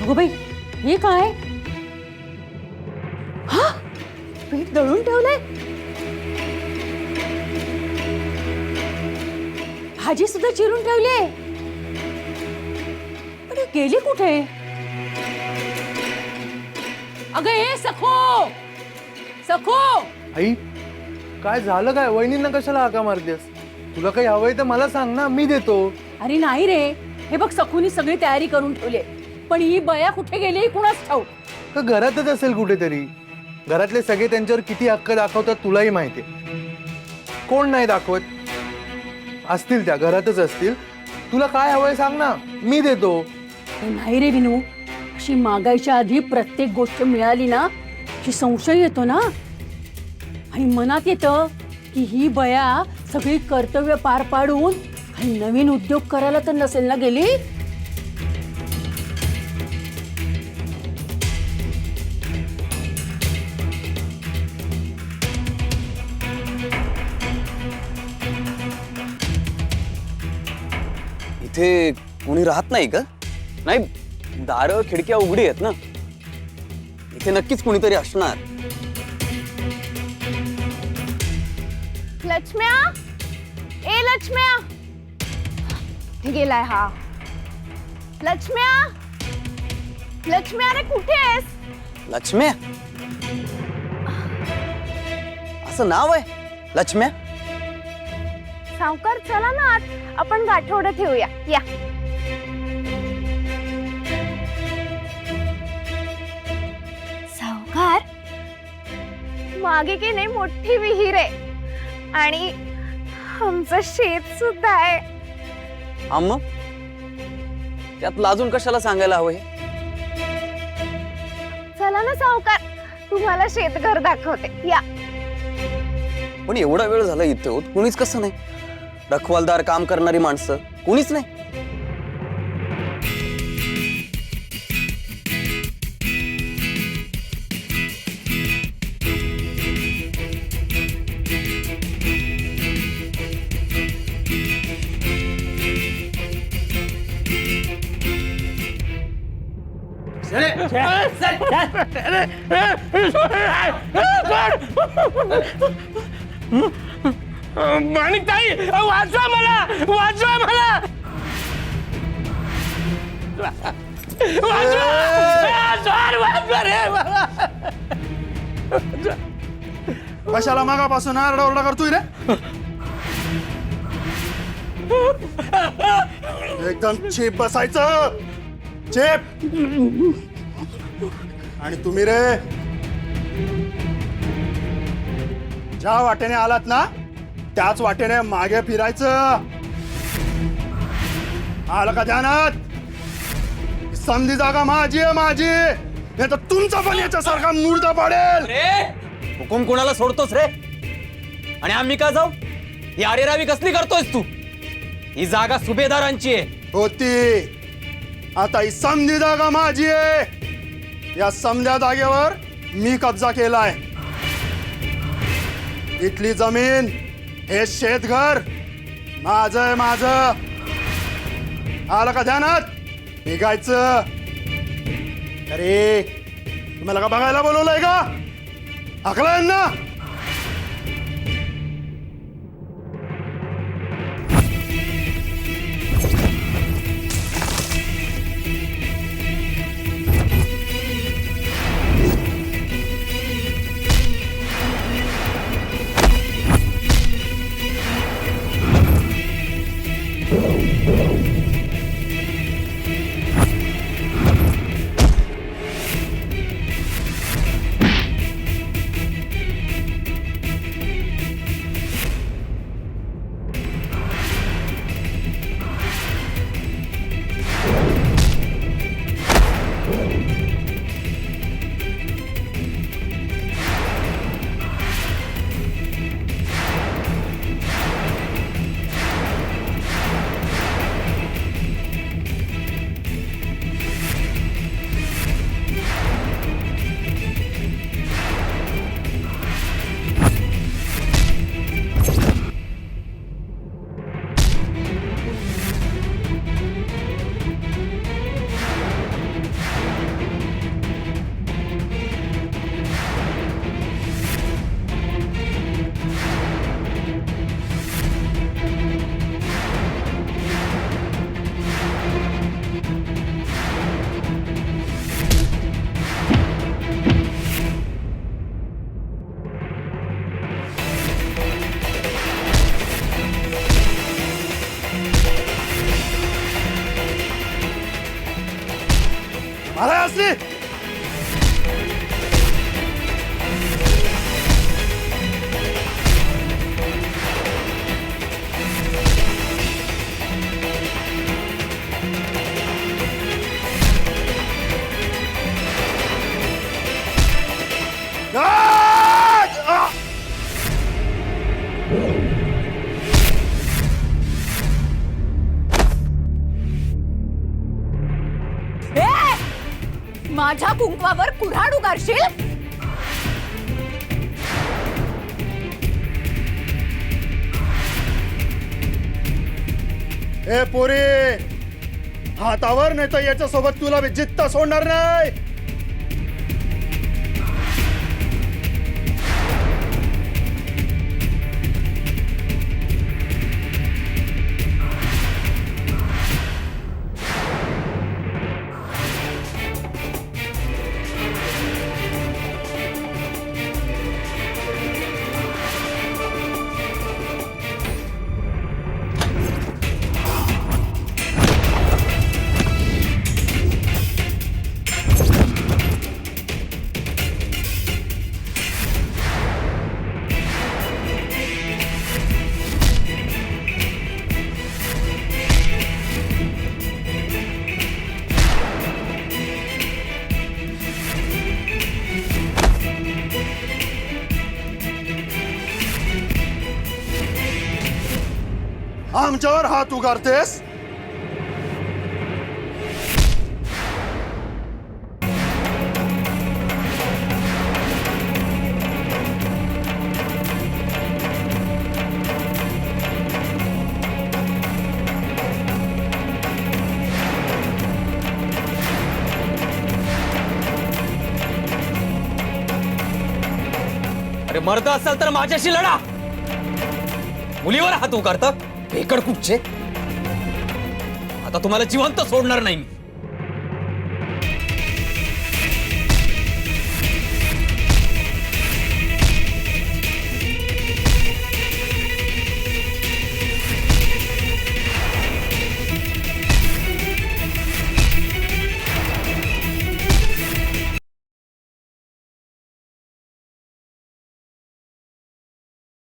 अगं बाई, हे काय? हा, पीठ दळून ठेवलंय. भाजी सुद्धा चिरून ठेवली. अरे गेली कुठे? अगं हे सखो, सखो. आई, काय झालं? काय वहिनींना कशाला हाका मारतेस? तुला काही हवंय तर मला सांग ना, मी देतो. अरे नाही रे, हे बघ सखूनी सगळी तयारी करून ठेवली, पण ही बया कुठे गेली कुणाच ठाऊक. तर घरातच असेल कुठेतरी. घरातले सगळे त्यांच्यावर किती हक्क दाखवतात तुलाही माहिती. कोण नाही दाखवत? असतील, त्या घरातच असतील. तुला काय हवंय सांग ना, मी देतो. नाही रे विनू, अशी मागायच्या आधी प्रत्येक गोष्ट मिळाली ना की संशय येतो ना, आणि मनात येतं की ही बया सगळी कर्तव्य पार पाडून काही नवीन उद्योग करायला तर नसेल ना गेली. इथे कोणी राहत नाही का? नाही, दारं खिडक्या उघडी आहेत ना. इथे नक्कीच कोणीतरी असणार. लक्ष्म्या, ए लक्ष्म्या, कुठे गेलाय हा? लक्ष्म्या, लक्ष्म्या, अरे कुठे आहेस? लक्ष्म्या? असं नाव आहे लक्ष्म्या? सावकार चला ना आत, आपण गाठोडं ठेवूया. या. सावकार, मागे की नाही मोठी विहीर आहे आणि आमचं शेत सुद्धा आहे. हा मग त्यात लाजून कशाला सांगायला हवं हे? चला ना सावकार, तुम्हाला शेतघर दाखवते. या. पण एवढा वेळ झाला इथं कुणीच कसं नाही? रखवालदार, काम करणारी माणसं कुणीच नाही. माणिकताई, वाचवा मला, वाचवा मला, वाचवा रे मला. कशाला मागापासून आरडाओरडा करतोय रे? एकदम चेप बसायचं, चेप. आणि तुम्ही रे, ज्या वाटेने आलात ना त्याच वाटेने मागे फिरायचं. आलं का ध्यानात? संधी जागा माझी आहे, माझी. नाही तर तुमचा पण याच्यासारखा मुर्दा पडेल. हुकूम कोणाला सोडतोस रे? आणि आम्ही का जाऊ? ही आरेरावी कसली करतोयस तू? ही जागा सुभेदारांची आहे. होती, आता ही समधी जागा माझी आहे. या समध्या जागेवर मी कब्जा केलाय. इथली जमीन, हे शेतघर माझं आहे, माझं. आलं का ध्यानात? निघायचं. अरे तुम्हाला का बघायला बोलवलंय का? हकलाय ना? मला असली माझ्या कुंकवावर कुऱ्हाड उगारशील? ए पोरी हातावर नाही तर याच्या सोबत तुला मी जित्त सोडणार नाही. आमच्यावर हात उगारतेस? अरे मर्द असाल तर माझ्याशी लढा. मुलीवर हात उगारता भेकड कुठचे. आता तुम्हाला जिवंत सोडणार नाही मी.